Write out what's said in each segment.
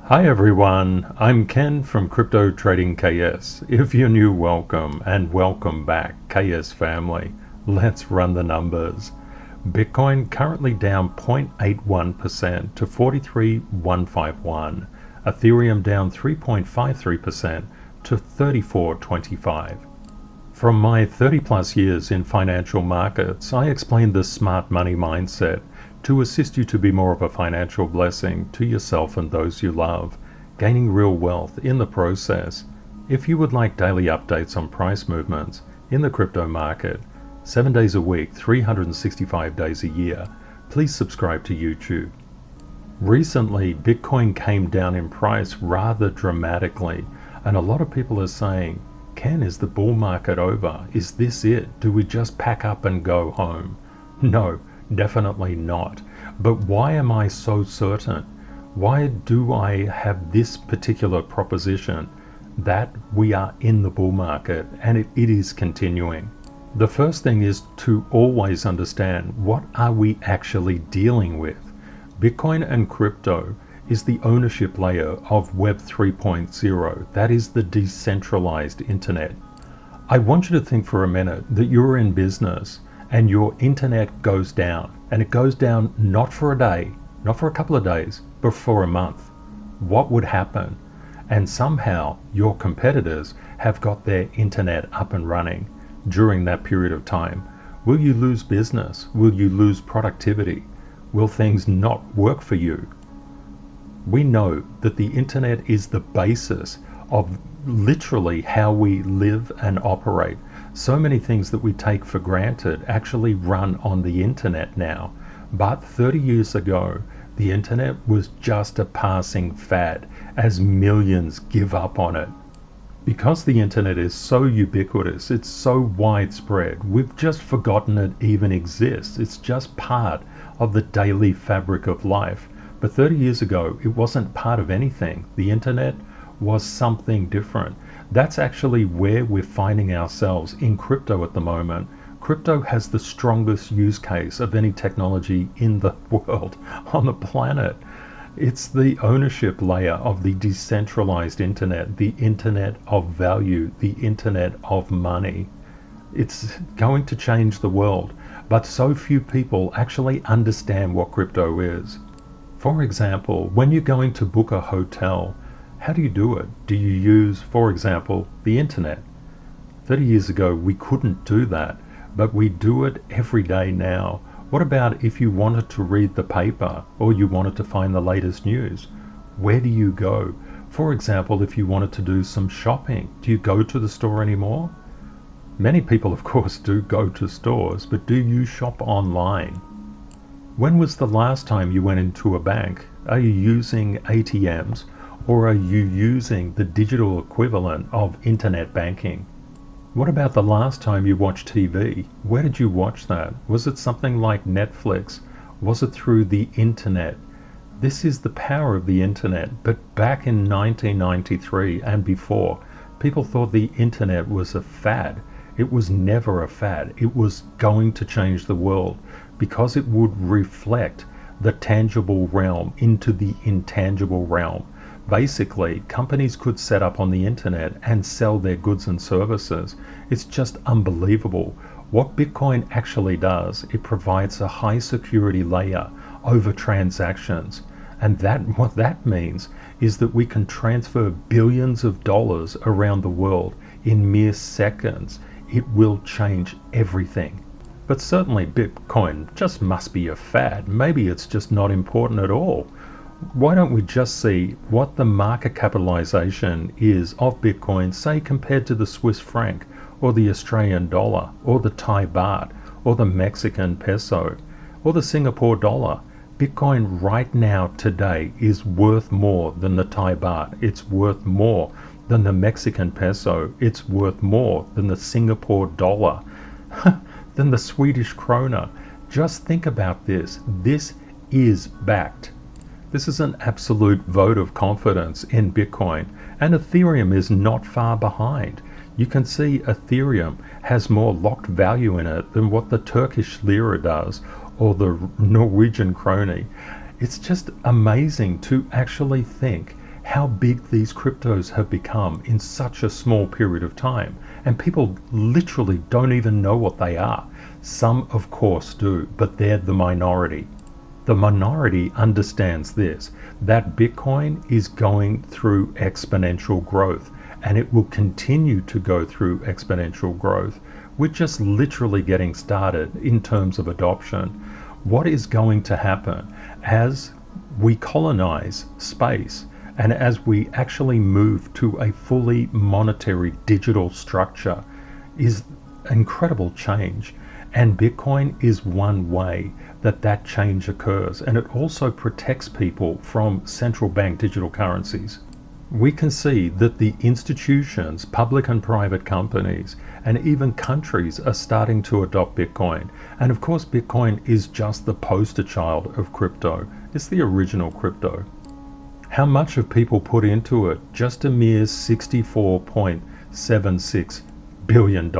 Hi everyone, I'm Ken from CryptoTradingKS. If you're new, welcome, and welcome back, KS family. Let's run the numbers. Bitcoin currently down 0.81% to 43,151. Ethereum down 3.53% to 34.25. From my 30 plus years in financial markets, I explained the smart money mindset to assist you to be more of a financial blessing to yourself and those you love, gaining real wealth in the process. If you would like daily updates on price movements in the crypto market, 7 days a week, 365 days a year, please subscribe to YouTube. Recently, Bitcoin came down in price rather dramatically, and a lot of people are saying, Ken, is the bull market over? Is this it? Do we just pack up and go home? No, definitely not. But why am I so certain? Why do I have this particular proposition that we are in the bull market and it is continuing? The first thing is to always understand, what are we actually dealing with? Bitcoin and crypto is the ownership layer of Web 3.0. That is the decentralized internet. I want you to think for a minute that you're in business and your internet goes down, and it goes down not for a day, not for a couple of days, but for a month. What would happen? And somehow your competitors have got their internet up and running during that period of time. Will you lose business? Will you lose productivity? Will things not work for you? We know that the internet is the basis of literally how we live and operate. So many things that we take for granted actually run on the internet now. But 30 years ago, the internet was just a passing fad as millions give up on it. Because the internet is so ubiquitous, it's so widespread, we've just forgotten it even exists. It's just part of the daily fabric of life. But 30 years ago, it wasn't part of anything. The internet was something different. That's actually where we're finding ourselves in crypto at the moment. Crypto has the strongest use case of any technology in the world, on the planet. It's the ownership layer of the decentralized internet, the internet of value, the internet of money. It's going to change the world, but so few people actually understand what crypto is. For example, when you're going to book a hotel, how do you do it? Do you use, for example, the internet? 30 years ago, we couldn't do that, but we do it every day now. What about if you wanted to read the paper or you wanted to find the latest news? Where do you go? For example, if you wanted to do some shopping, do you go to the store anymore? Many people, of course, do go to stores, but do you shop online? When was the last time you went into a bank? Are you using ATMs, or are you using the digital equivalent of internet banking? What about the last time you watched TV? Where did you watch that? Was it something like Netflix? Was it through the internet? This is the power of the internet, but back in 1993 and before, people thought the internet was a fad. It was never a fad. It was going to change the world because it would reflect the tangible realm into the intangible realm. Basically, companies could set up on the internet and sell their goods and services. It's just unbelievable. What Bitcoin actually does, it provides a high security layer over transactions. And what that means is that we can transfer billions of dollars around the world in mere seconds. It will change everything. But certainly Bitcoin just must be a fad. Maybe it's just not important at all. Why don't we just see what the market capitalization is of Bitcoin, say compared to the Swiss franc, or the Australian dollar, or the Thai baht, or the Mexican peso, or the Singapore dollar. Bitcoin right now today is worth more than the Thai baht. It's worth more than the Mexican peso. It's worth more than the Singapore dollar, than the Swedish krona. Just think about this. This is backed. This is an absolute vote of confidence in Bitcoin, and Ethereum is not far behind. You can see Ethereum has more locked value in it than what the Turkish lira does, or the Norwegian krone. It's just amazing to actually think how big these cryptos have become in such a small period of time. And people literally don't even know what they are. Some, of course, do, but they're the minority. The minority understands this, that Bitcoin is going through exponential growth, and it will continue to go through exponential growth. We're just literally getting started in terms of adoption. What is going to happen as we colonize space and as we actually move to a fully monetary digital structure is incredible change. And Bitcoin is one way that change occurs, and it also protects people from central bank digital currencies. We can see that the institutions, public and private companies, and even countries are starting to adopt Bitcoin. And of course, Bitcoin is just the poster child of crypto. It's the original crypto. How much have people put into it? Just a mere $64.76 billion.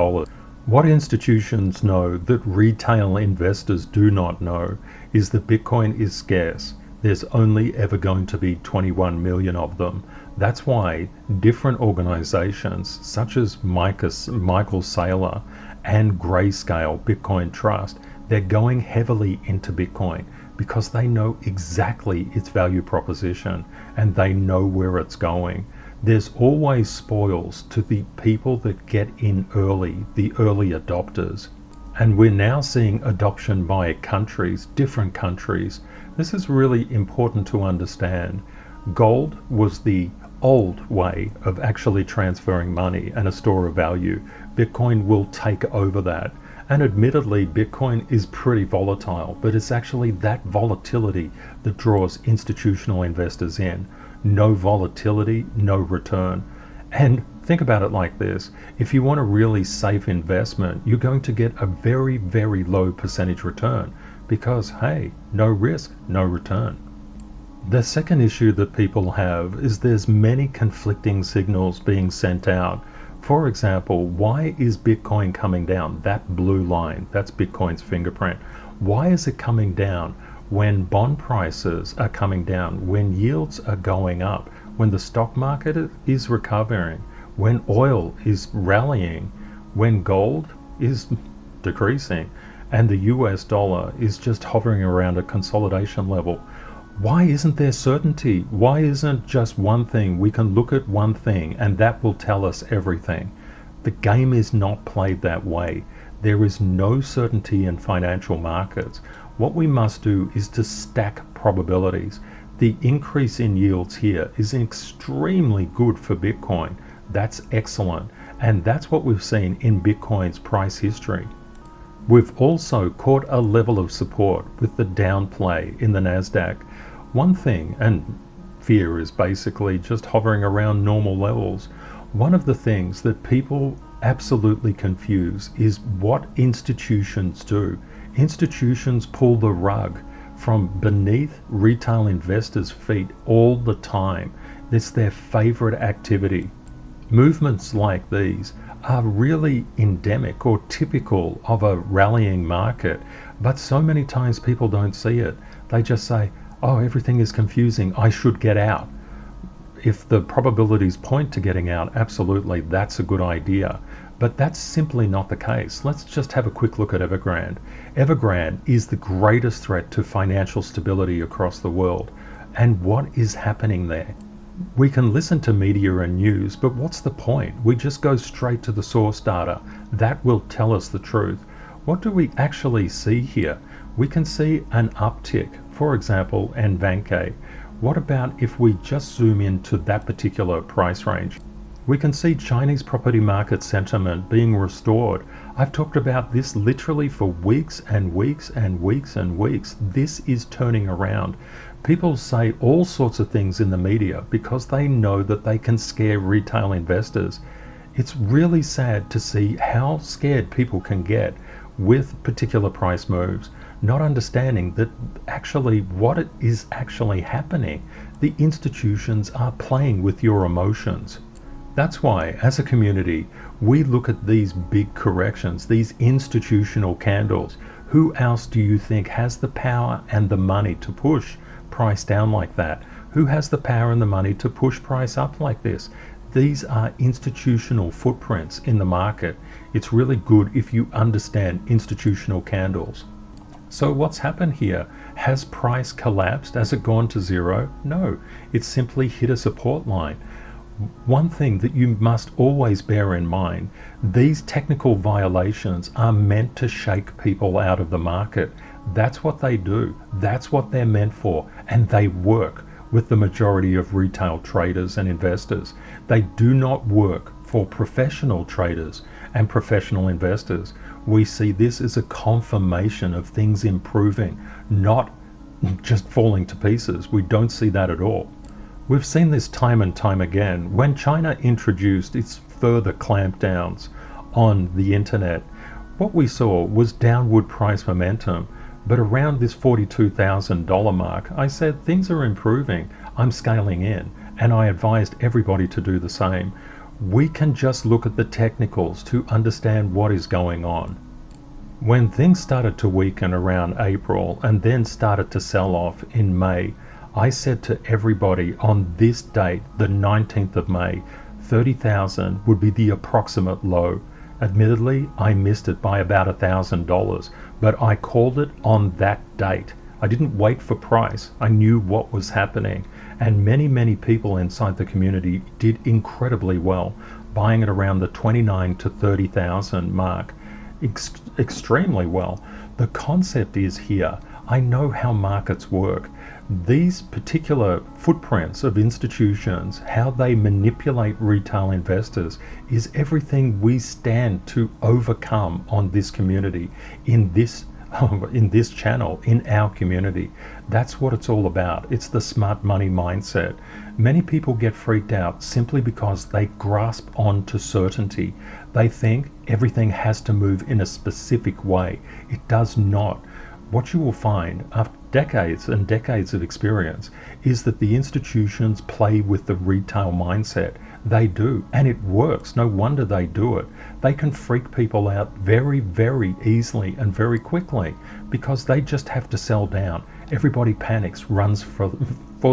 What institutions know that retail investors do not know is that Bitcoin is scarce. There's only ever going to be 21 million of them. That's why different organizations such as Michael Saylor and Grayscale Bitcoin Trust, they're going heavily into Bitcoin because they know exactly its value proposition and they know where it's going. There's always spoils to the people that get in early, the early adopters. And we're now seeing adoption by countries, different countries. This is really important to understand. Gold was the old way of actually transferring money and a store of value. Bitcoin will take over that. And admittedly, Bitcoin is pretty volatile, but it's actually that volatility that draws institutional investors in. No volatility, no return. And think about it like this. If you want a really safe investment, you're going to get a very, very low percentage return because, hey, no risk, no return. The second issue that people have is there's many conflicting signals being sent out. For example, why is Bitcoin coming down? That blue line, that's Bitcoin's fingerprint. Why is it coming down when bond prices are coming down, when yields are going up, when the stock market is recovering, when oil is rallying, when gold is decreasing, and the US dollar is just hovering around a consolidation level? Why isn't there certainty? Why isn't just one thing? We can look at one thing and that will tell us everything. The game is not played that way. There is no certainty in financial markets. What we must do is to stack probabilities. The increase in yields here is extremely good for Bitcoin. That's excellent. And that's what we've seen in Bitcoin's price history. We've also caught a level of support with the downplay in the NASDAQ. One thing, and fear is basically just hovering around normal levels. One of the things that people absolutely confuse is what institutions do. Institutions pull the rug from beneath retail investors' feet all the time. It's their favorite activity. Movements like these are really endemic or typical of a rallying market, but so many times people don't see it. They just say, oh, everything is confusing, I should get out. If the probabilities point to getting out, absolutely, that's a good idea. But that's simply not the case. Let's just have a quick look at Evergrande. Evergrande is the greatest threat to financial stability across the world. And what is happening there? We can listen to media and news, but what's the point? We just go straight to the source data. That will tell us the truth. What do we actually see here? We can see an uptick, for example, in Vanke. What about if we just zoom into that particular price range? We can see Chinese property market sentiment being restored. I've talked about this literally for weeks and weeks and weeks and weeks. This is turning around. People say all sorts of things in the media because they know that they can scare retail investors. It's really sad to see how scared people can get with particular price moves, not understanding that actually what it is actually happening. The institutions are playing with your emotions. That's why, as a community, we look at these big corrections, these institutional candles. Who else do you think has the power and the money to push price down like that? Who has the power and the money to push price up like this? These are institutional footprints in the market. It's really good if you understand institutional candles. So what's happened here? Has price collapsed? Has it gone to zero? No, it's simply hit a support line. One thing that you must always bear in mind, these technical violations are meant to shake people out of the market. That's what they do. That's what they're meant for. And they work with the majority of retail traders and investors. They do not work for professional traders and professional investors. We see this as a confirmation of things improving, not just falling to pieces. We don't see that at all. We've seen this time and time again. When China introduced its further clampdowns on the internet, what we saw was downward price momentum. But around this $42,000 mark, I said things are improving. I'm scaling in, and I advised everybody to do the same. We can just look at the technicals to understand what is going on. When things started to weaken around April and then started to sell off in May, I said to everybody on this date, the 19th of May, 30,000 would be the approximate low. Admittedly, I missed it by about $1,000, but I called it on that date. I didn't wait for price. I knew what was happening. And many people inside the community did incredibly well, buying it around the 29 to 30,000 mark. Extremely well. The concept is here. I know how markets work. These particular footprints of institutions, how they manipulate retail investors, is everything we stand to overcome on this community, in this channel, in our community. That's what it's all about. It's the smart money mindset. Many people get freaked out simply because they grasp onto certainty. They think everything has to move in a specific way. It does not. What you will find after decades and decades of experience is that the institutions play with the retail mindset. They do, and it works. No wonder they do it. They can freak people out very easily and very quickly because they just have to sell down. Everybody panics, runs for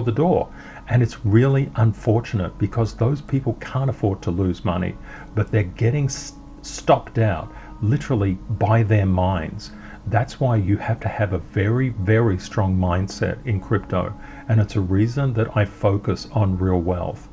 the door. And it's really unfortunate because those people can't afford to lose money, but they're getting stopped out literally by their minds. That's why you have to have a very strong mindset in crypto, and it's a reason that I focus on real wealth.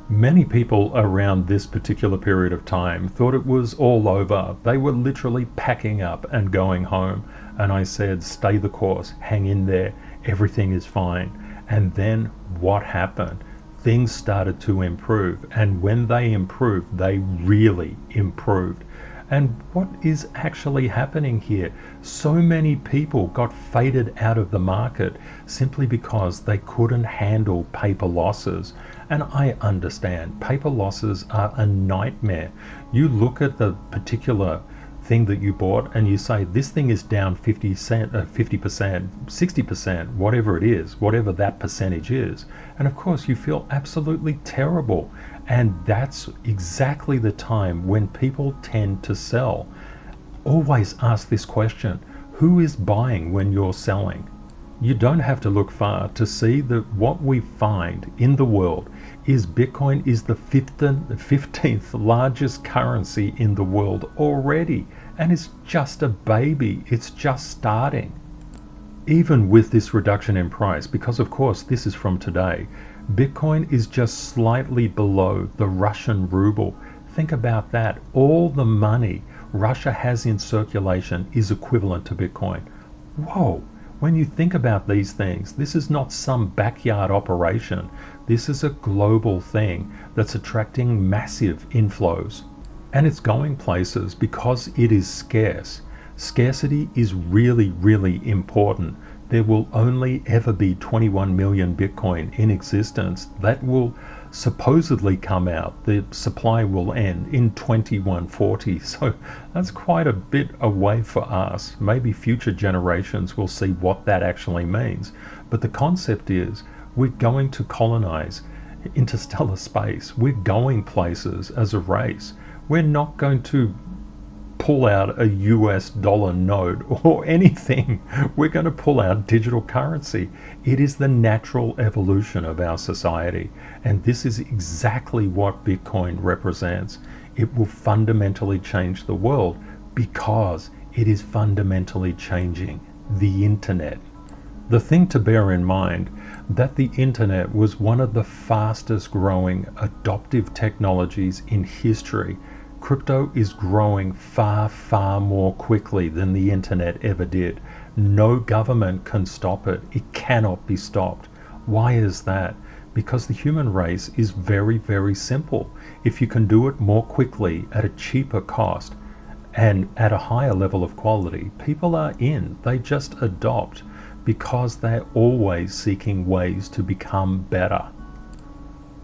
Many people around this particular period of time thought it was all over. They were literally packing up and going home, and I said, stay the course, hang in there, everything is fine. And then what happened? Things started to improve, and when they improved, they really improved. And what is actually happening here? So many people got faded out of the market simply because they couldn't handle paper losses. And I understand, paper losses are a nightmare. You look at the particular thing that you bought and you say, this thing is down 50%, 60%, whatever it is, whatever that percentage is. And of course you feel absolutely terrible. And that's exactly the time when people tend to sell. Always ask this question: who is buying when you're selling? You don't have to look far to see that what we find in the world is Bitcoin is the 15th largest currency in the world already. And it's just a baby. It's just starting. Even with this reduction in price, because of course this is from today, Bitcoin is just slightly below the Russian ruble. Think about that. All the money Russia has in circulation is equivalent to Bitcoin. Whoa! When you think about these things, this is not some backyard operation. This is a global thing that's attracting massive inflows. And it's going places because it is scarce. Scarcity is really important. There will only ever be 21 million Bitcoin in existence. That will supposedly come out. The supply will end in 2140. So that's quite a bit away for us. Maybe future generations will see what that actually means. But the concept is we're going to colonize interstellar space. We're going places as a race. We're not going to pull out a US dollar note or anything. We're going to pull out digital currency. It is the natural evolution of our society. And this is exactly what Bitcoin represents. It will fundamentally change the world because it is fundamentally changing the internet. The thing to bear in mind that the internet was one of the fastest growing adoptive technologies in history. Crypto is growing far, far more quickly than the internet ever did. No government can stop it. It cannot be stopped. Why is that? Because the human race is very, very simple. If you can do it more quickly at a cheaper cost and at a higher level of quality, people are in. They just adopt because they're always seeking ways to become better.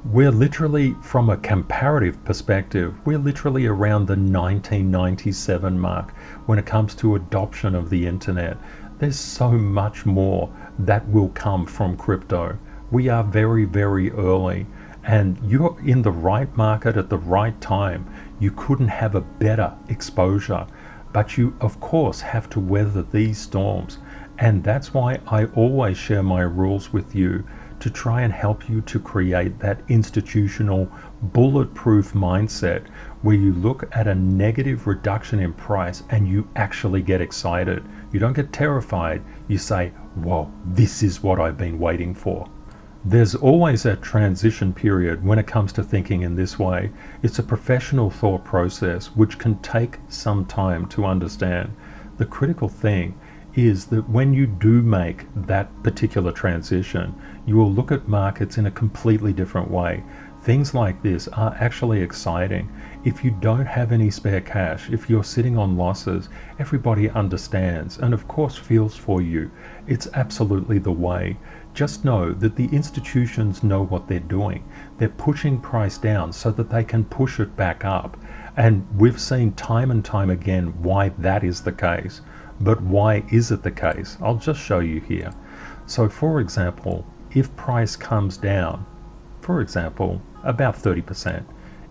We're literally, from a comparative perspective, we're literally around the 1997 mark when it comes to adoption of the internet. There's so much more that will come from crypto. We are very, very early, and you're in the right market at the right time. You couldn't have a better exposure, but you of course have to weather these storms. And that's why I always share my rules with you, to try and help you to create that institutional bulletproof mindset where you look at a negative reduction in price and you actually get excited. You don't get terrified. You say, whoa, this is what I've been waiting for. There's always a transition period when it comes to thinking in this way. It's a professional thought process which can take some time to understand. The critical thing is that when you do make that particular transition, you will look at markets in a completely different way. Things like this are actually exciting. If you don't have any spare cash, if you're sitting on losses, everybody understands and of course feels for you. It's absolutely the way. Just know that the institutions know what they're doing. They're pushing price down so that they can push it back up. And we've seen time and time again why that is the case. But why is it the case? I'll just show you here. So for example, if price comes down, for example, about 30%,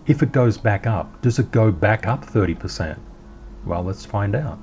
if it goes back up, does it go back up 30%? Well, let's find out.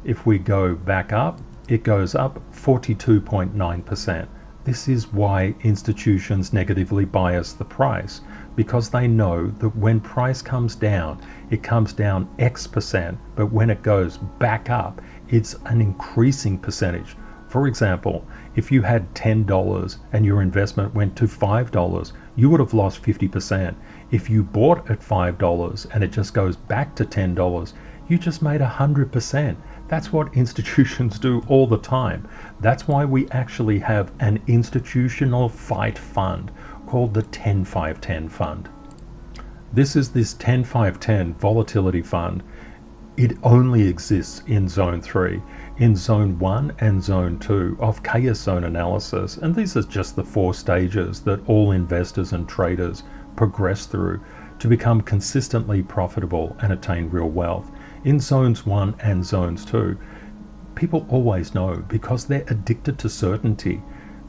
If we go back up, it goes up 42.9%. This is why institutions negatively bias the price, because they know that when price comes down, it comes down X%, but when it goes back up, it's an increasing percentage. For example, if you had $10 and your investment went to $5, you would have lost 50%. If you bought at $5 and it just goes back to $10, you just made 100%. That's what institutions do all the time. That's why we actually have an institutional fight fund called the 10-5-10 fund. This is this 10-5-10 volatility fund. It only exists in Zone 3, in Zone 1 and Zone 2 of chaos zone analysis, and these are just the 4 stages that all investors and traders progress through to become consistently profitable and attain real wealth. In Zones 1 and Zones 2, people always know because they're addicted to certainty.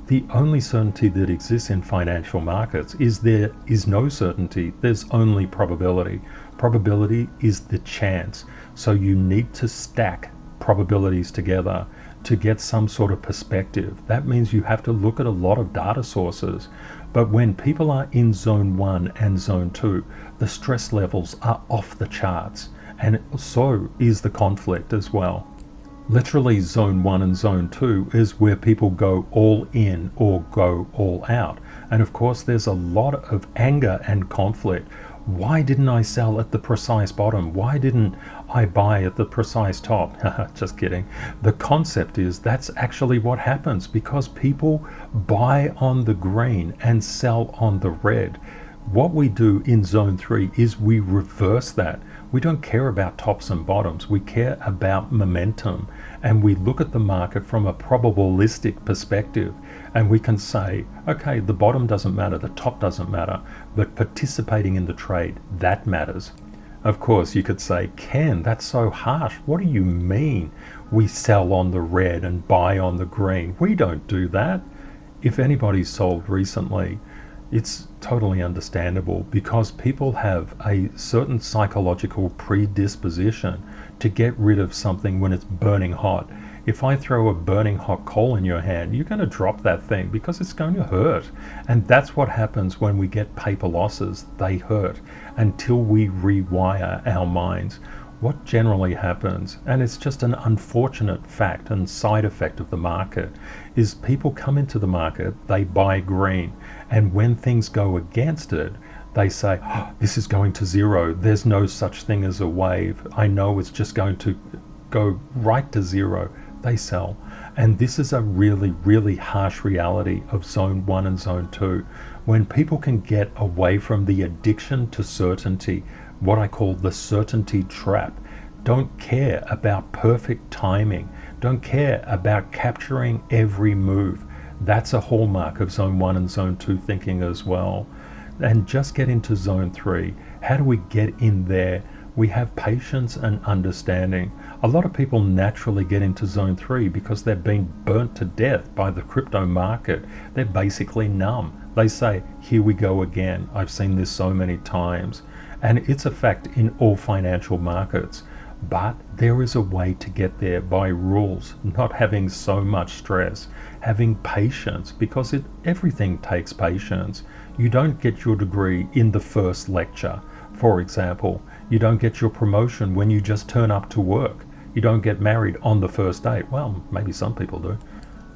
The only certainty that exists in financial markets is there is no certainty, there's only probability. Probability is the chance. So you need to stack probabilities together to get some sort of perspective. That means you have to look at a lot of data sources. But when people are in Zone 1 and Zone 2, the stress levels are off the charts. And so is the conflict as well. Literally Zone 1 and Zone 2 is where people go all in or go all out. And of course there's a lot of anger and conflict. Why didn't I sell at the precise bottom? Why didn't I buy at the precise top? Just kidding. The concept is that's actually what happens because people buy on the green and sell on the red. What we do in Zone 3 is we reverse that. We don't care about tops and bottoms. We care about momentum. And we look at the market from a probabilistic perspective. And we can say, okay, the bottom doesn't matter, the top doesn't matter, but participating in the trade, that matters. Of course, you could say, Ken, that's so harsh. What do you mean we sell on the red and buy on the green? We don't do that. If anybody's sold recently, It's totally understandable because people have a certain psychological predisposition to get rid of something when it's burning hot. If I throw a burning hot coal in your hand, you're going to drop that thing because it's going to hurt. And that's what happens when we get paper losses. They hurt until we rewire our minds. What generally happens, and it's just an unfortunate fact and side effect of the market, is people come into the market, they buy green, and when things go against it, they say, oh, this is going to zero, there's no such thing as a wave, I know it's just going to go right to zero. They sell. And this is a really, really harsh reality of zone 1 and zone 2. When people can get away from the addiction to certainty, what I call the certainty trap, don't care about perfect timing, don't care about capturing every move. That's a hallmark of zone 1 and zone 2 thinking as well. And just get into zone 3. How do we get in there? We have patience and understanding. A lot of people naturally get into zone 3 because they've been burnt to death by the crypto market. They're basically numb. They say, here we go again. I've seen this so many times. And it's a fact in all financial markets. But there is a way to get there by rules, not having so much stress, having patience, because everything takes patience. You don't get your degree in the first lecture. For example, you don't get your promotion when you just turn up to work. You don't get married on the first date. Well, maybe some people do.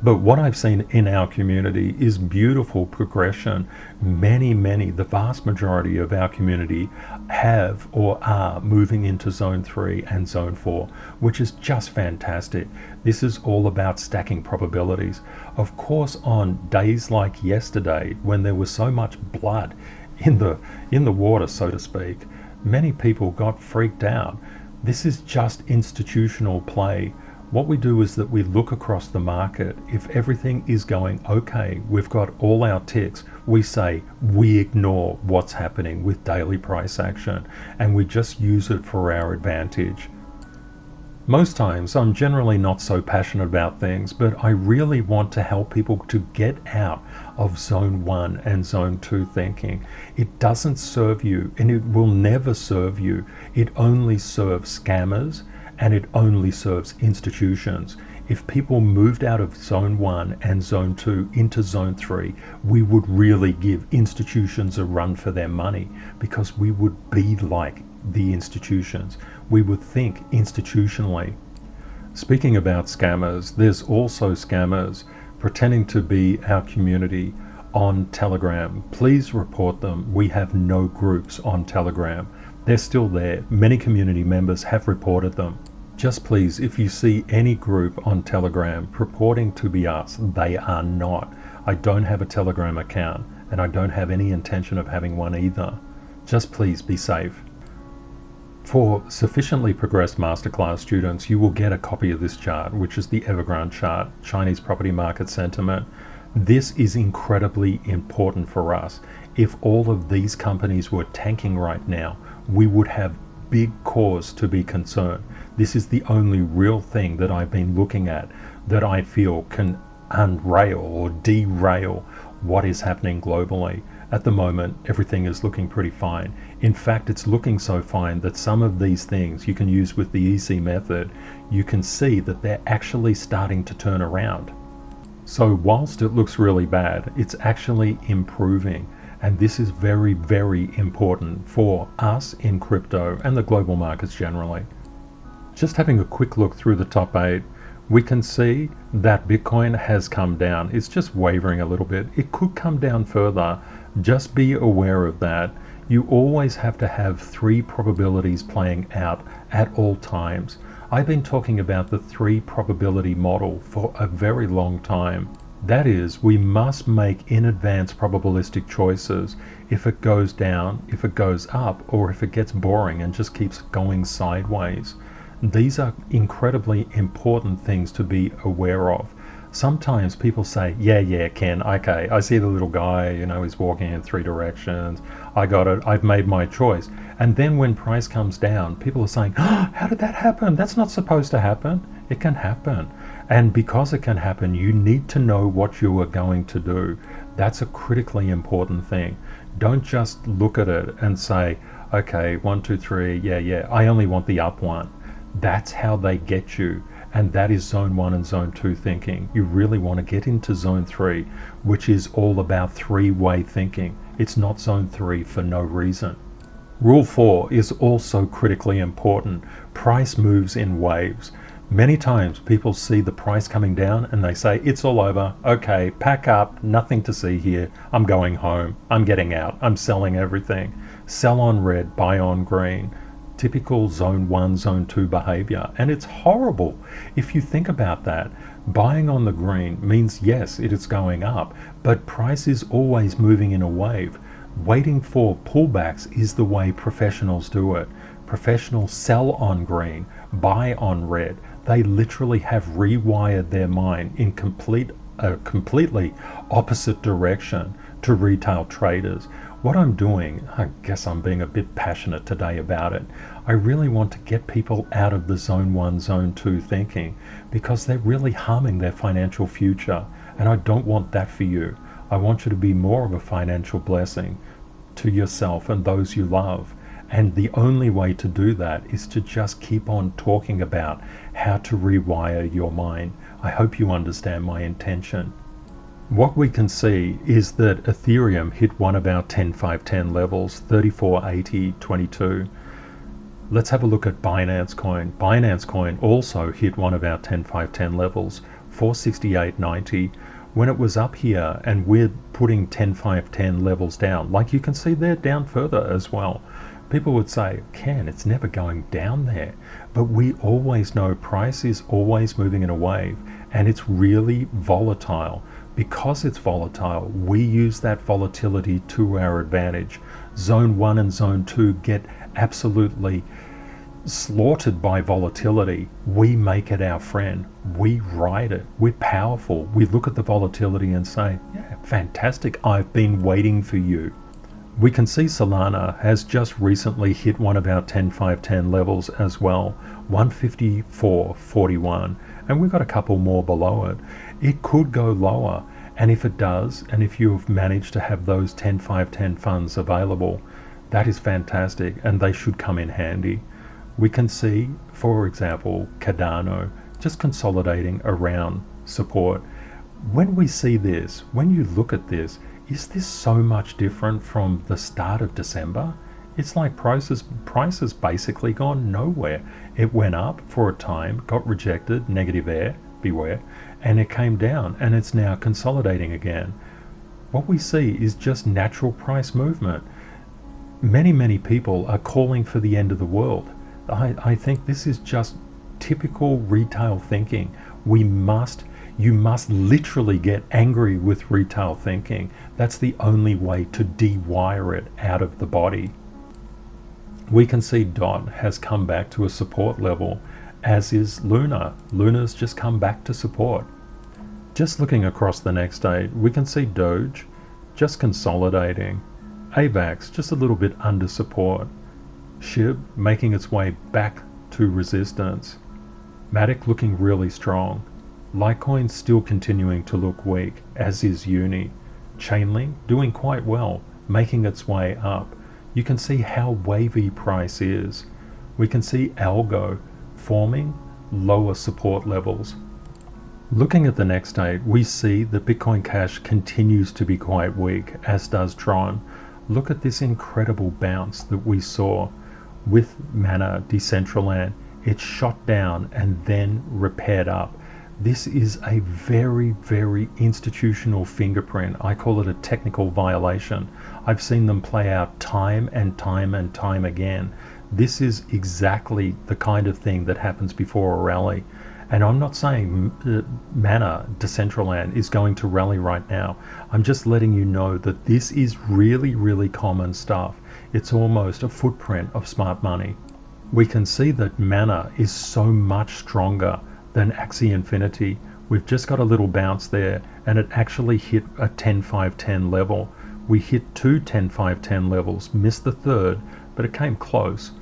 But what I've seen in our community is beautiful progression. Many, the vast majority of our community have or are moving into zone 3 and zone 4, which is just fantastic. This is all about stacking probabilities. Of course, on days like yesterday, when there was so much blood in the water, so to speak, many people got freaked out. This is just institutional play. What we do is that we look across the market. If everything is going okay, we've got all our ticks, we say we ignore what's happening with daily price action and we just use it for our advantage. Most times I'm generally not so passionate about things, but I really want to help people to get out of zone 1 and zone 2 thinking. It doesn't serve you and it will never serve you. It only serves scammers and it only serves institutions. If people moved out of zone 1 and zone 2 into zone 3, we would really give institutions a run for their money because we would be like the institutions. We would think institutionally. Speaking about scammers, there's also scammers pretending to be our community on Telegram. Please report them. We have no groups on Telegram. They're still there. Many community members have reported them. Just please, if you see any group on Telegram purporting to be us, they are not. I don't have a Telegram account and I don't have any intention of having one either. Just please be safe. For sufficiently progressed masterclass students, you will get a copy of this chart, which is the Evergrande chart, Chinese property market sentiment. This is incredibly important for us. If all of these companies were tanking right now, we would have big cause to be concerned. This is the only real thing that I've been looking at that I feel can unrail or derail what is happening globally. At the moment, everything is looking pretty fine. In fact, it's looking so fine that some of these things you can use with the easy method, you can see that they're actually starting to turn around. So whilst it looks really bad, it's actually improving. And this is very, very important for us in crypto and the global markets generally. Just having a quick look through the top 8, we can see that Bitcoin has come down. It's just wavering a little bit. It could come down further. Just be aware of that. You always have to have 3 probabilities playing out at all times. I've been talking about the 3 probability model for a very long time. That is, we must make in advance probabilistic choices if it goes down, if it goes up, or if it gets boring and just keeps going sideways. These are incredibly important things to be aware of. Sometimes people say, yeah, Ken, okay, I see the little guy, he's walking in 3 directions. I got it, I've made my choice. And then when price comes down, people are saying, oh, how did that happen? That's not supposed to happen. It can happen. And because it can happen, you need to know what you are going to do. That's a critically important thing. Don't just look at it and say, okay, 1, 2, 3, yeah, I only want the up one. That's how they get you. And that is zone 1 and zone 2 thinking. You really want to get into zone 3, which is all about three-way thinking. It's not zone 3 for no reason. Rule 4 is also critically important. Price moves in waves. Many times people see the price coming down and they say, it's all over, okay, pack up, nothing to see here, I'm going home, I'm getting out, I'm selling everything. Sell on red, buy on green. Typical zone 1, zone 2 behavior. And it's horrible. If you think about that, buying on the green means yes, it is going up, but price is always moving in a wave. Waiting for pullbacks is the way professionals do it. Professionals sell on green, buy on red. They literally have rewired their mind in completely opposite direction to retail traders. What I'm doing, I guess I'm being a bit passionate today about it. I really want to get people out of the zone 1, zone 2 thinking, because they're really harming their financial future. And I don't want that for you. I want you to be more of a financial blessing to yourself and those you love. And the only way to do that is to just keep on talking about how to rewire your mind. I hope you understand my intention. What we can see is that Ethereum hit one of our 10-5-10 levels, 34.80.22. Let's have a look at Binance Coin. Binance Coin also hit one of our 10-5-10 levels, 468.90. When it was up here and we're putting 10-5-10 levels down, like you can see they're down further as well. People would say, Ken, it's never going down there. But we always know price is always moving in a wave, and it's really volatile. Because it's volatile, we use that volatility to our advantage. Zone 1 and zone 2 get absolutely slaughtered by volatility. We make it our friend. We ride it. We're powerful. We look at the volatility and say, yeah, fantastic. I've been waiting for you. We can see Solana has just recently hit one of our 10-5-10 levels as well, 154.41, and we've got a couple more below it. It could go lower, and if it does, and if you've managed to have those 10-5-10 funds available, that is fantastic, and they should come in handy. We can see, for example, Cardano just consolidating around support. When we see this, when you look at this, is this so much different from the start of December? It's like prices basically gone nowhere. It went up for a time, got rejected, negative air, beware, and it came down, and it's now consolidating again. What we see is just natural price movement. Many people are calling for the end of the world. I think this is just typical retail thinking. You must literally get angry with retail thinking. That's the only way to de-wire it out of the body. We can see DOT has come back to a support level, as is Luna. Luna's just come back to support. Just looking across the next day, we can see Doge just consolidating. AVAX just a little bit under support. SHIB making its way back to resistance. Matic looking really strong. Litecoin still continuing to look weak, as is Uni. Chainlink doing quite well, making its way up. You can see how wavy price is. We can see Algo forming lower support levels. Looking at the next day, we see that Bitcoin Cash continues to be quite weak, as does Tron. Look at this incredible bounce that we saw with Mana, Decentraland. It shot down and then repaired up. This is a very institutional fingerprint. I call it a technical violation. I've seen them play out time and time again. This is exactly the kind of thing that happens before a rally. And I'm not saying Mana, Decentraland is going to rally right now. I'm just letting you know that this is really common stuff. It's almost a footprint of smart money. We can see that Mana is so much stronger than Axie Infinity. We've just got a little bounce there, and it actually hit a 10-5-10 level. We hit two 10-5-10 levels, missed the third, but it came close.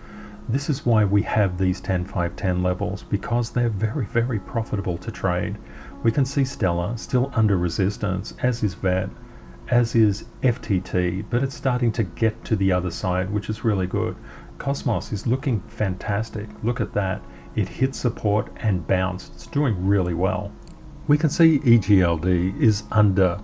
This is why we have these 10-5-10 levels, because they're very profitable to trade. We can see Stellar still under resistance, as is VET, as is FTT, but it's starting to get to the other side, which is really good. Cosmos is looking fantastic. Look at that. It hit support and bounced. It's doing really well. We can see EGLD is under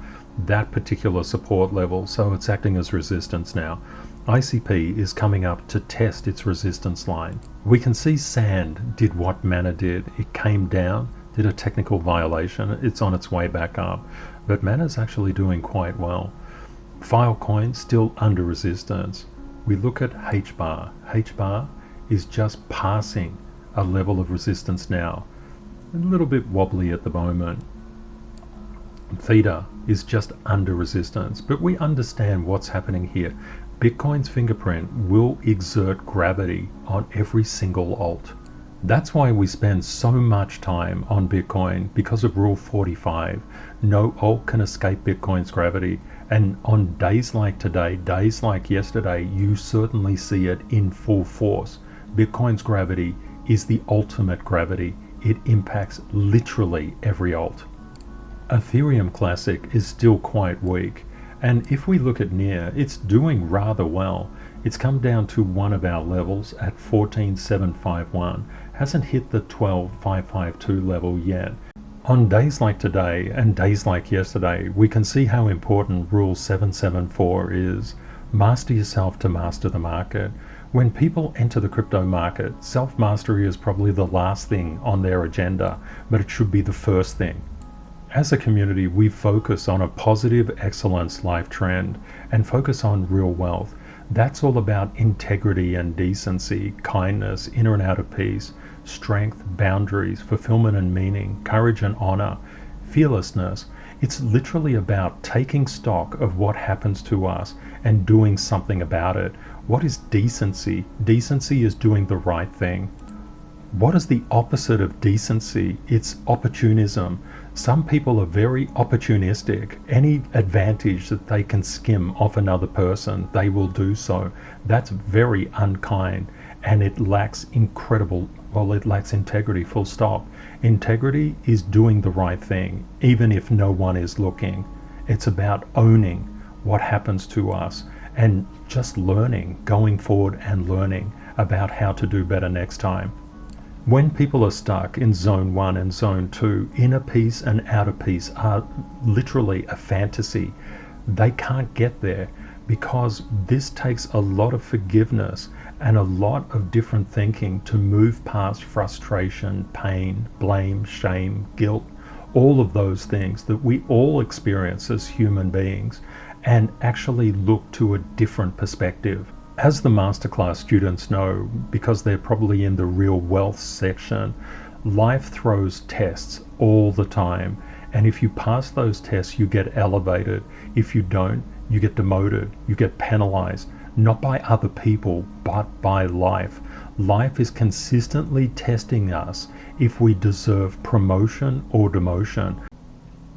that particular support level, so it's acting as resistance now. ICP is coming up to test its resistance line. We can see SAND did what Mana did. It came down, did a technical violation. It's on its way back up, but Mana's actually doing quite well. Filecoin still under resistance. We look at HBAR. HBAR is just passing a level of resistance now. A little bit wobbly at the moment. Theta is just under resistance, but we understand what's happening here. Bitcoin's fingerprint will exert gravity on every single alt. That's why we spend so much time on Bitcoin, because of Rule 45. No alt can escape Bitcoin's gravity. And on days like today, days like yesterday, you certainly see it in full force. Bitcoin's gravity is the ultimate gravity. It impacts literally every alt. Ethereum Classic is still quite weak. And if we look at NEAR, it's doing rather well. It's come down to one of our levels at 14,751. Hasn't hit the 12,552 level yet. On days like today and days like yesterday, we can see how important Rule 774 is. Master yourself to master the market. When people enter the crypto market, self-mastery is probably the last thing on their agenda, but it should be the first thing. As a community, we focus on a positive excellence life trend and focus on real wealth. That's all about integrity and decency, kindness, inner and outer peace, strength, boundaries, fulfillment and meaning, courage and honor, fearlessness. It's literally about taking stock of what happens to us and doing something about it. What is decency? Decency is doing the right thing. What is the opposite of decency? It's opportunism. Some people are very opportunistic. Any advantage that they can skim off another person, they will do so. That's very unkind, and it lacks it lacks integrity, full stop. Integrity is doing the right thing, even if no one is looking. It's about owning what happens to us and just learning, going forward and learning about how to do better next time. When people are stuck in zone 1 and zone 2, inner peace and outer peace are literally a fantasy. They can't get there because this takes a lot of forgiveness and a lot of different thinking to move past frustration, pain, blame, shame, guilt, all of those things that we all experience as human beings, and actually look to a different perspective. As the masterclass students know, because they're probably in the real wealth section, life throws tests all the time. And if you pass those tests, you get elevated. If you don't, you get demoted, you get penalized, not by other people, but by life. Life is consistently testing us if we deserve promotion or demotion.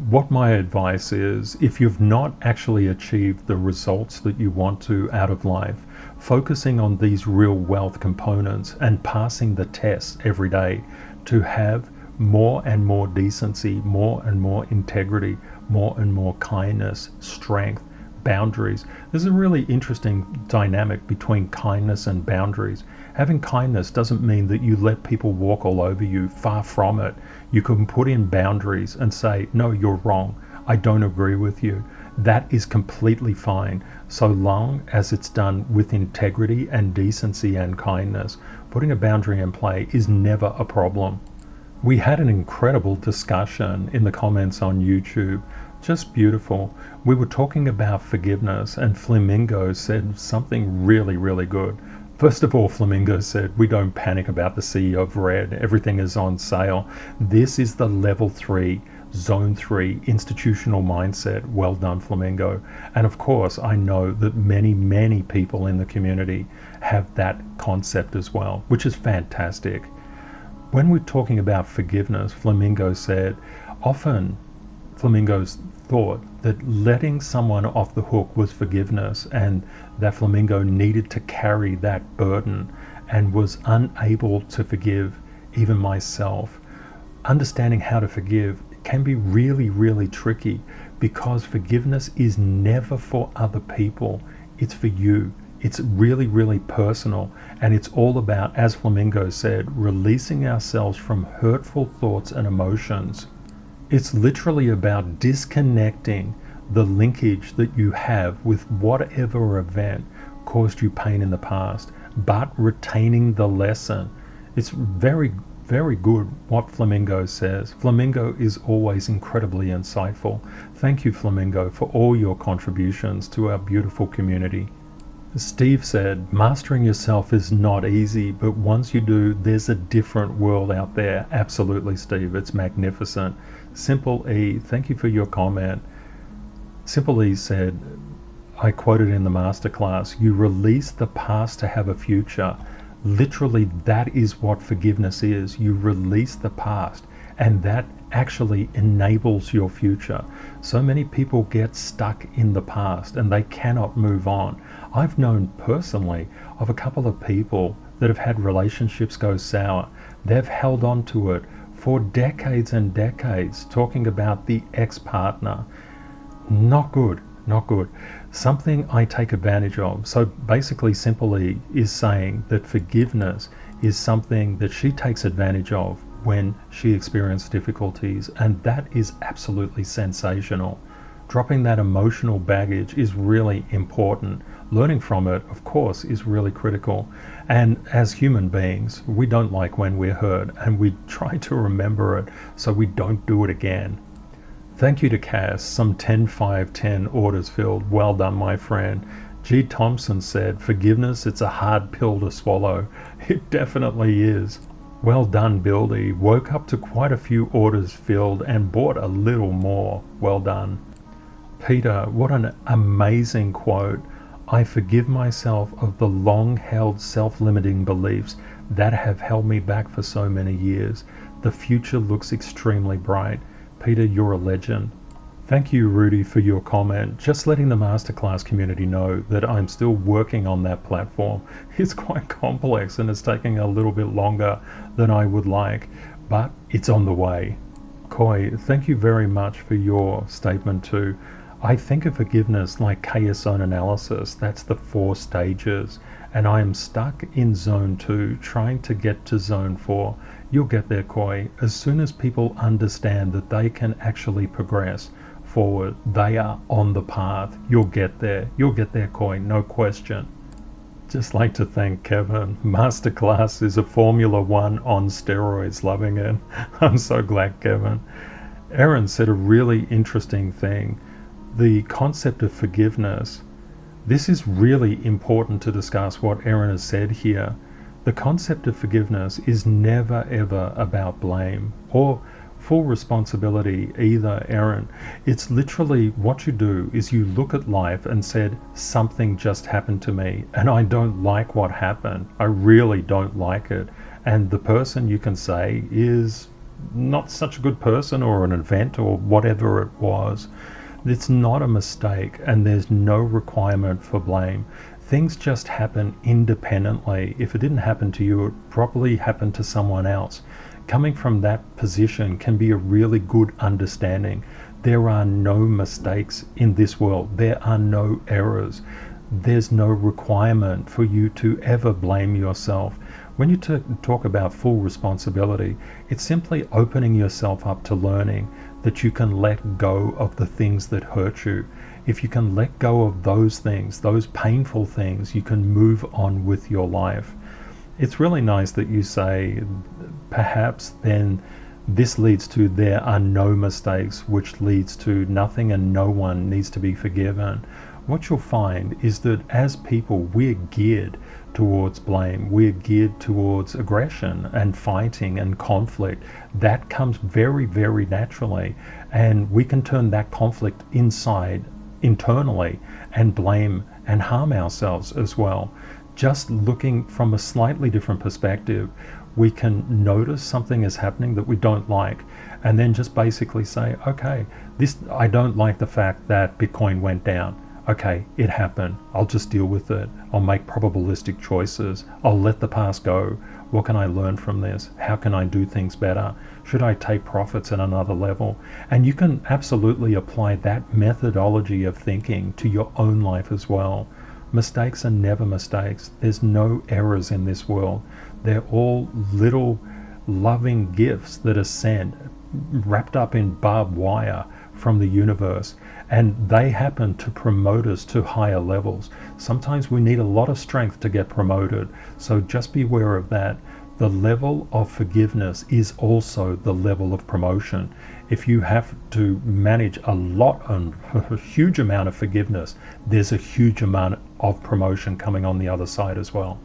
What my advice is, if you've not actually achieved the results that you want to out of life, focusing on these real wealth components and passing the tests every day to have more and more decency, more and more integrity, more and more kindness, strength, boundaries. There's a really interesting dynamic between kindness and boundaries. Having kindness doesn't mean that you let people walk all over you. Far from it. You can put in boundaries and say, no, you're wrong. I don't agree with you. That is completely fine, so long as it's done with integrity and decency and kindness. Putting a boundary in play is never a problem. We had an incredible discussion in the comments on YouTube. Just beautiful. We were talking about forgiveness, and Flamingo said something really, really good. First of all, Flamingo said, we don't panic about the sea of red. Everything is on sale. This is the level 3, zone 3 institutional mindset. Well done, Flamingo. And of course, I know that many, many people in the community have that concept as well, which is fantastic. When we're talking about forgiveness, Flamingo said, often Flamingo's thought that letting someone off the hook was forgiveness, and that Flamingo needed to carry that burden and was unable to forgive even myself. Understanding how to forgive can be really, really tricky, because forgiveness is never for other people. It's for you. It's really, really personal, and it's all about, as Flamingo said, releasing ourselves from hurtful thoughts and emotions. It's literally about disconnecting the linkage that you have with whatever event caused you pain in the past, but retaining the lesson. It's very, very good what Flamingo says. Flamingo is always incredibly insightful. Thank you, Flamingo, for all your contributions to our beautiful community. Steve said, mastering yourself is not easy, but once you do, there's a different world out there. Absolutely, Steve. It's magnificent. Simple E, thank you for your comment. Simple E said, I quoted in the masterclass, you release the past to have a future. Literally, that is what forgiveness is. You release the past, and that actually enables your future. So many people get stuck in the past and they cannot move on. I've known personally of a couple of people that have had relationships go sour. They've held on to it for decades and decades, talking about the ex-partner. Not good, not good. Something I take advantage of. So basically, Simply is saying that forgiveness is something that she takes advantage of when she experienced difficulties, and that is absolutely sensational. Dropping that emotional baggage is really important. Learning from it, of course, is really critical. And as human beings, we don't like when we're hurt, and we try to remember it so we don't do it again. Thank you to Cass, some 10-5-10 orders filled. Well done, my friend. G. Thompson said, forgiveness, it's a hard pill to swallow. It definitely is. Well done, Buildy. Woke up to quite a few orders filled and bought a little more. Well done. Peter, what an amazing quote. I forgive myself of the long-held self-limiting beliefs that have held me back for so many years. The future looks extremely bright. Peter, you're a legend. Thank you, Rudy, for your comment. Just letting the masterclass community know that I'm still working on that platform. It's quite complex and it's taking a little bit longer than I would like, but it's on the way. Koi, thank you very much for your statement too. I think of forgiveness like KS zone analysis. That's the 4 stages, and I am stuck in zone 2 trying to get to zone 4. You'll get there, Koi. As soon as people understand that they can actually progress forward, they are on the path. You'll get there. You'll get there, Koi, no question. Just like to thank Kevin. Masterclass is a Formula One on steroids. Loving it. I'm so glad, Kevin. Erin said a really interesting thing. The concept of forgiveness. This is really important to discuss what Erin has said here. The concept of forgiveness is never ever about blame or full responsibility either, Erin. It's literally what you do is you look at life and said, something just happened to me and I don't like what happened. I really don't like it. And the person, you can say, is not such a good person, or an event or whatever it was. It's not a mistake, and there's no requirement for blame. Things just happen independently. If it didn't happen to you, it probably happened to someone else. Coming from that position can be a really good understanding. There are no mistakes in this world. There are no errors. There's no requirement for you to ever blame yourself. When you talk about full responsibility, it's simply opening yourself up to learning that you can let go of the things that hurt you. If you can let go of those things, those painful things, you can move on with your life. It's really nice that you say, perhaps then this leads to there are no mistakes, which leads to nothing and no one needs to be forgiven. What you'll find is that as people, we're geared towards blame. We're geared towards aggression and fighting and conflict. That comes very, very naturally. And we can turn that conflict internally and blame and harm ourselves as well. Just looking from a slightly different perspective, we can notice something is happening that we don't like, and then just basically say, okay, I don't like the fact that Bitcoin went down. Okay, it happened. I'll just deal with it. I'll make probabilistic choices. I'll let the past go. What can I learn from this? How can I do things better? Should I take profits at another level? And you can absolutely apply that methodology of thinking to your own life as well. Mistakes are never mistakes. There's no errors in this world. They're all little loving gifts that are sent, wrapped up in barbed wire from the universe, and they happen to promote us to higher levels. Sometimes we need a lot of strength to get promoted, so just be aware of that. The level of forgiveness is also the level of promotion. If you have to manage a huge amount of forgiveness, there's a huge amount of promotion coming on the other side as well.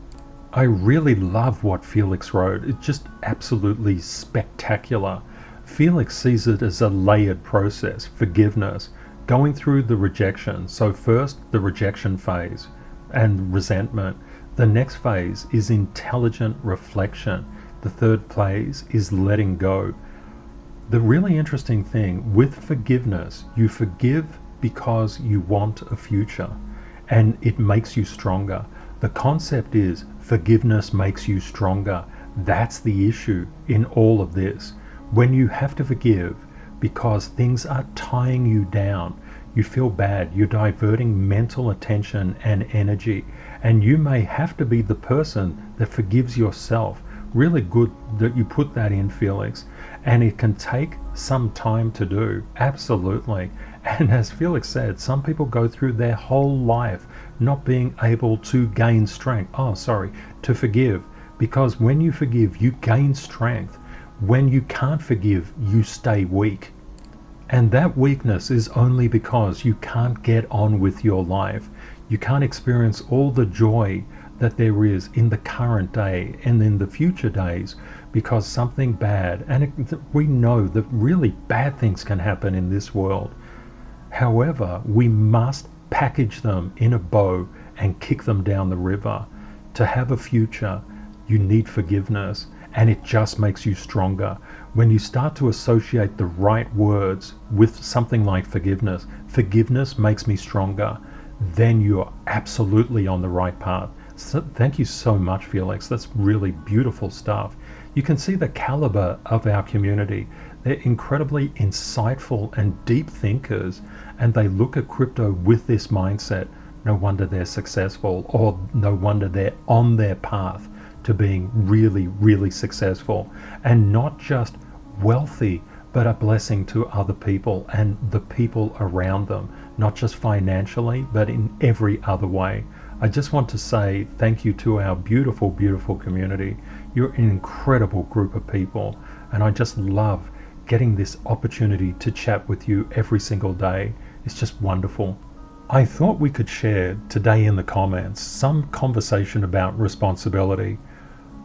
I really love what Felix wrote. It's just absolutely spectacular. Felix sees it as a layered process, forgiveness, going through the rejection. So first, the rejection phase and resentment. The next phase is intelligent reflection. The third phase is letting go. The really interesting thing with forgiveness, you forgive because you want a future, and it makes you stronger. The concept is forgiveness makes you stronger. That's the issue in all of this. When you have to forgive because things are tying you down, you feel bad, you're diverting mental attention and energy, and you may have to be the person that forgives yourself. Really good that you put that in, Felix, and it can take some time to do, absolutely. And as Felix said, some people go through their whole life not being able to gain strength, to forgive, because when you forgive, you gain strength. When you can't forgive, you stay weak. And that weakness is only because you can't get on with your life. You can't experience all the joy that there is in the current day and in the future days because something bad, and we know that really bad things can happen in this world. However, we must package them in a bow and kick them down the river. To have a future, you need forgiveness, and it just makes you stronger. When you start to associate the right words with something like forgiveness, forgiveness makes me stronger, then you're absolutely on the right path. So thank you so much, Felix. That's really beautiful stuff. You can see the caliber of our community. They're incredibly insightful and deep thinkers, and they look at crypto with this mindset. No wonder they're successful, or no wonder they're on their path to being really, really successful, and not just wealthy, but a blessing to other people and the people around them, not just financially, but in every other way. I just want to say thank you to our beautiful, beautiful community. You're an incredible group of people, and I just love getting this opportunity to chat with you every single day. It's just wonderful. I thought we could share today in the comments some conversation about responsibility.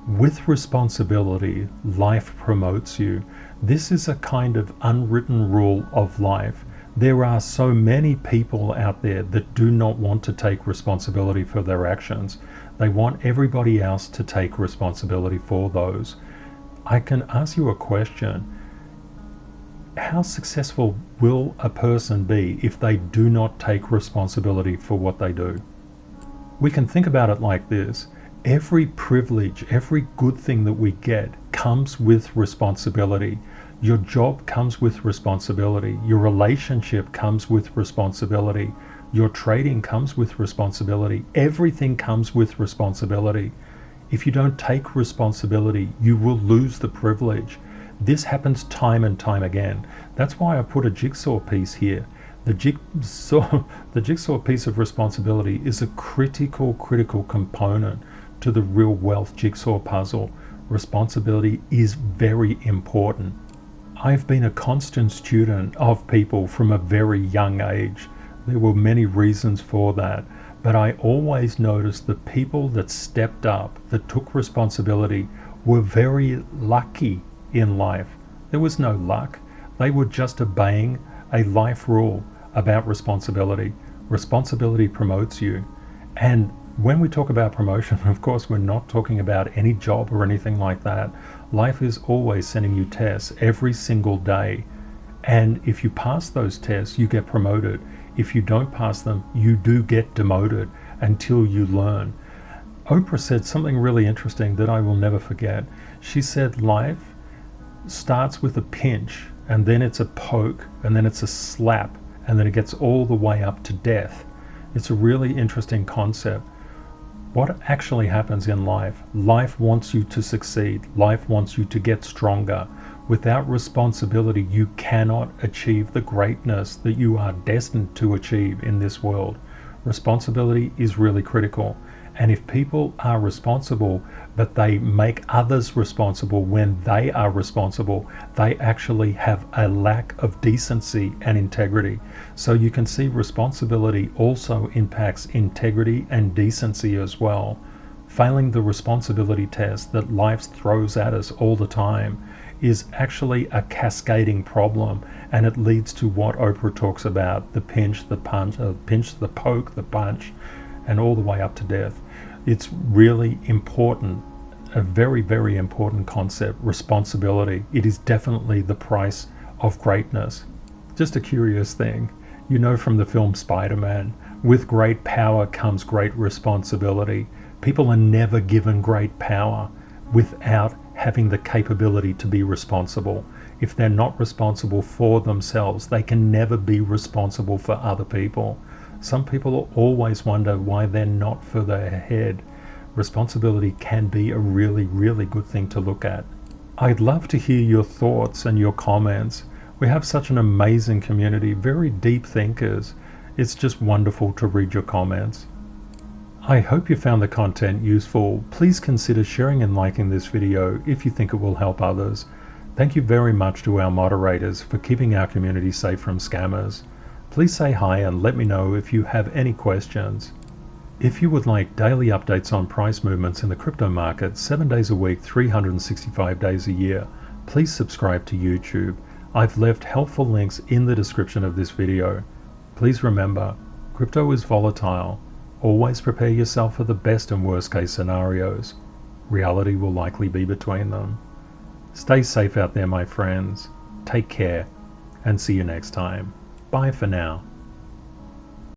With responsibility, life promotes you. This is a kind of unwritten rule of life. There are so many people out there that do not want to take responsibility for their actions. They want everybody else to take responsibility for those. I can ask you a question. How successful will a person be if they do not take responsibility for what they do? We can think about it like this. Every privilege, every good thing that we get comes with responsibility. Your job comes with responsibility. Your relationship comes with responsibility. Your trading comes with responsibility. Everything comes with responsibility. If you don't take responsibility, you will lose the privilege. This happens time and time again. That's why I put a jigsaw piece here. The jigsaw piece of responsibility is a critical component to the real wealth jigsaw puzzle. Responsibility is very important. I've been a constant student of people from a very young age. There were many reasons for that, but I always noticed the people that stepped up, that took responsibility, were very lucky in life. There was no luck. They were just obeying a life rule about responsibility. Responsibility promotes you. And when we talk about promotion, of course, we're not talking about any job or anything like that. Life is always sending you tests every single day. And if you pass those tests, you get promoted. If you don't pass them, you do get demoted until you learn. Oprah said something really interesting that I will never forget. She said life starts with a pinch, and then it's a poke, and then it's a slap, and then it gets all the way up to death. It's a really interesting concept. What actually happens in life? Life wants you to succeed. Life wants you to get stronger. Without responsibility, you cannot achieve the greatness that you are destined to achieve in this world. Responsibility is really critical. And if people are responsible, but they make others responsible when they are responsible, they actually have a lack of decency and integrity. So you can see responsibility also impacts integrity and decency as well. Failing the responsibility test that life throws at us all the time is actually a cascading problem, and it leads to what Oprah talks about, the pinch, the punch, the poke, the punch, and all the way up to death. It's really important, a very, very important concept, responsibility. It is definitely the price of greatness. Just a curious thing, you know from the film Spider-Man, with great power comes great responsibility. People are never given great power without having the capability to be responsible. If they're not responsible for themselves, they can never be responsible for other people. Some people always wonder why they're not further ahead. Responsibility can be a really, really good thing to look at. I'd love to hear your thoughts and your comments. We have such an amazing community, very deep thinkers. It's just wonderful to read your comments. I hope you found the content useful. Please consider sharing and liking this video if you think it will help others. Thank you very much to our moderators for keeping our community safe from scammers. Please say hi and let me know if you have any questions. If you would like daily updates on price movements in the crypto market 7 days a week, 365 days a year, please subscribe to YouTube. I've left helpful links in the description of this video. Please remember, crypto is volatile. Always prepare yourself for the best and worst case scenarios. Reality will likely be between them. Stay safe out there, my friends. Take care, and see you next time. Bye for now.